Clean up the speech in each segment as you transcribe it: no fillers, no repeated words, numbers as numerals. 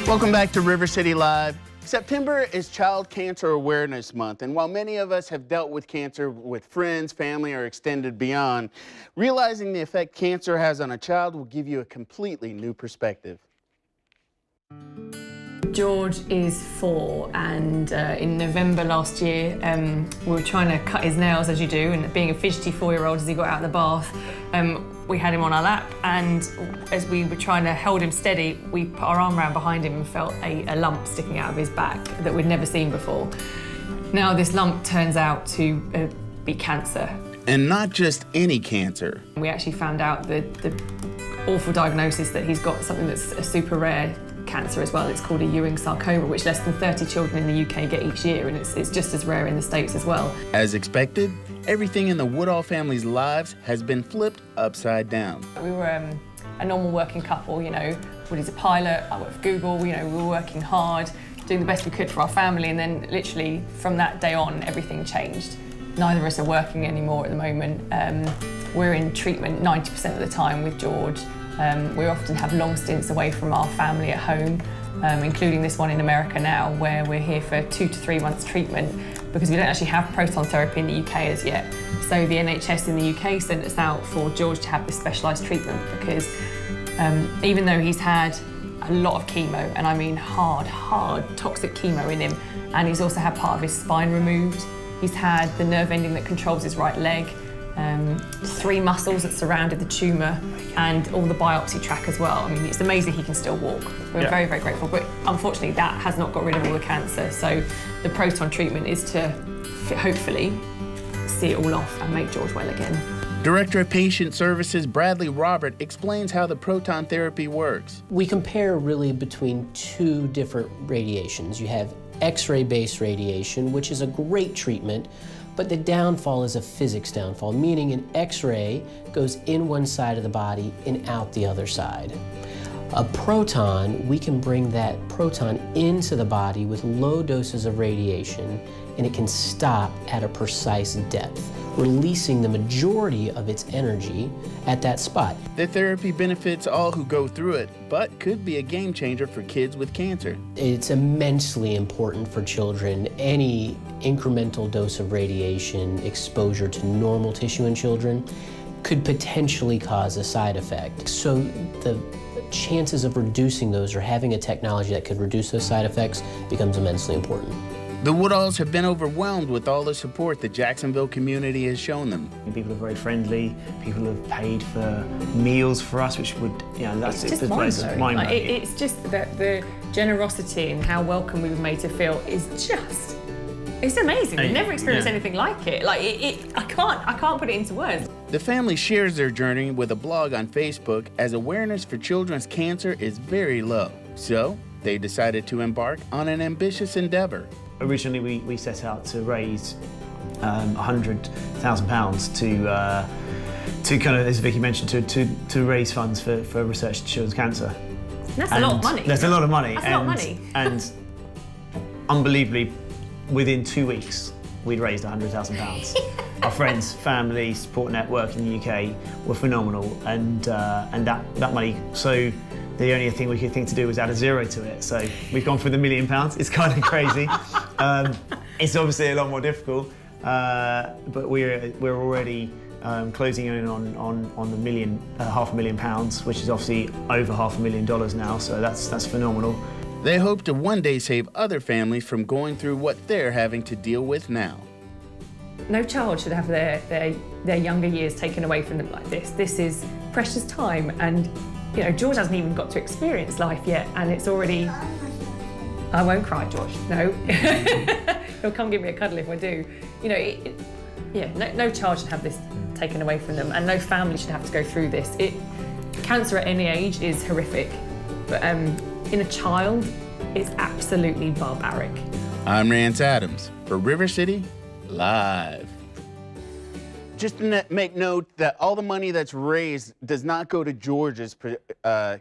Welcome back to River City Live. September is Child Cancer Awareness Month, and while many of us have dealt with cancer with friends, family, or extended beyond, realizing the effect cancer has on a child will give you a completely new perspective. George is 4, and in November last year we were trying to cut his nails, as you do, and being a fidgety 4-year-old as he got out of the bath, we had him on our lap, and as we were trying to hold him steady, we put our arm around behind him and felt a lump sticking out of his back that we'd never seen before. Now this lump turns out to be cancer. And not just any cancer. We actually found out the awful diagnosis that he's got something that's a super rare cancer as well. It's called a Ewing sarcoma, which less than 30 children in the UK get each year, and it's just as rare in the States as well. As expected, everything in the Woodall family's lives has been flipped upside down. We were a normal working couple, you know. Woody's a pilot, I work for Google, you know, we were working hard, doing the best we could for our family, and then literally from that day on, everything changed. Neither of us are working anymore at the moment. We're in treatment 90% of the time with George. We often have long stints away from our family at home, including this one in America now, where we're here for 2 to 3 months treatment because we don't actually have proton therapy in the UK as yet. So the NHS in the UK sent us out for George to have this specialised treatment because even though he's had a lot of chemo, and I mean hard, toxic chemo in him, and he's also had part of his spine removed, he's had the nerve ending that controls his right leg, 3 muscles that surrounded the tumour, and all the biopsy track as well. I mean, it's amazing he can still walk. We're very, very grateful, but unfortunately that has not got rid of all the cancer. So the proton treatment is to hopefully see it all off and make George well again. Director of Patient Services Bradley Robert explains how the proton therapy works. We compare really between 2 different radiations. You have X-ray based radiation, which is a great treatment, but the downfall is a physics downfall, meaning an X-ray goes in one side of the body and out the other side. A proton, we can bring that proton into the body with low doses of radiation, and it can stop at a precise depth, releasing the majority of its energy at that spot. The therapy benefits all who go through it, but could be a game changer for kids with cancer. It's immensely important for children. Any incremental dose of radiation exposure to normal tissue in children could potentially cause a side effect. So the chances of reducing those or having a technology that could reduce those side effects becomes immensely important. The Woodalls have been overwhelmed with all the support the Jacksonville community has shown them. People are very friendly. People have paid for meals for us, which would, you know, that's it's just mind-blowing. It's just that the generosity and how welcome we were made to feel is just, it's amazing. We've never experienced anything like it. Like I can't put it into words. The family shares their journey with a blog on Facebook as awareness for children's cancer is very low. So they decided to embark on an ambitious endeavor. Originally, we set out to raise £100,000 to kind of, as Vicky mentioned, to raise funds for research into children's cancer. That's a lot of money. That's a lot of money. That's a lot of money. And unbelievably, within 2 weeks, we'd raised £100,000. Our friends, family, support network in the UK were phenomenal, and that money. So the only thing we could think to do was add a 0 to it. So we've gone for the £1 million. It's kind of crazy. It's obviously a lot more difficult, but we're already closing in on the £500,000, which is obviously over $500,000 now. So that's phenomenal. They hope to one day save other families from going through what they're having to deal with now. No child should have their younger years taken away from them like this. This is precious time, and you know, George hasn't even got to experience life yet, and it's already... I won't cry, George, no. He'll come give me a cuddle if I do. You know, no child should have this taken away from them, and no family should have to go through this. Cancer at any age is horrific, but in a child, it's absolutely barbaric. I'm Rance Adams for River City Live. Just to make note that all the money that's raised does not go to George's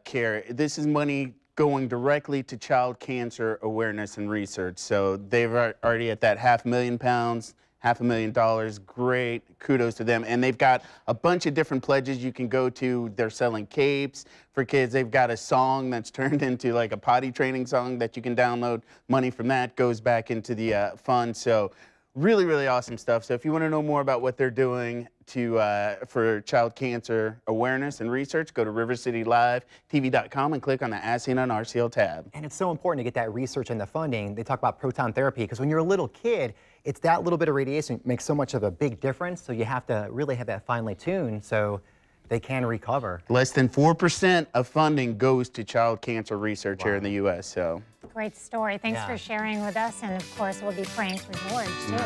care. This is money going directly to child cancer awareness and research. So they've already at that £500,000, $500,000. Great, kudos to them. And they've got a bunch of different pledges you can go to. They're selling capes for kids. They've got a song that's turned into like a potty training song that you can download. Money from that goes back into the fund. So really, really awesome stuff. So if you want to know more about what they're doing for child cancer awareness and research, go to rivercitylivetv.com and click on the As Seen on RCL tab. And it's so important to get that research and the funding. They talk about proton therapy because when you're a little kid, it's that little bit of radiation makes so much of a big difference. So you have to really have that finely tuned so they can recover. Less than 4% of funding goes to child cancer research here in the U.S. So great story. Thanks for sharing with us. And of course, we'll be praying for George too.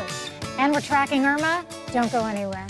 And we're tracking Irma. Don't go anywhere.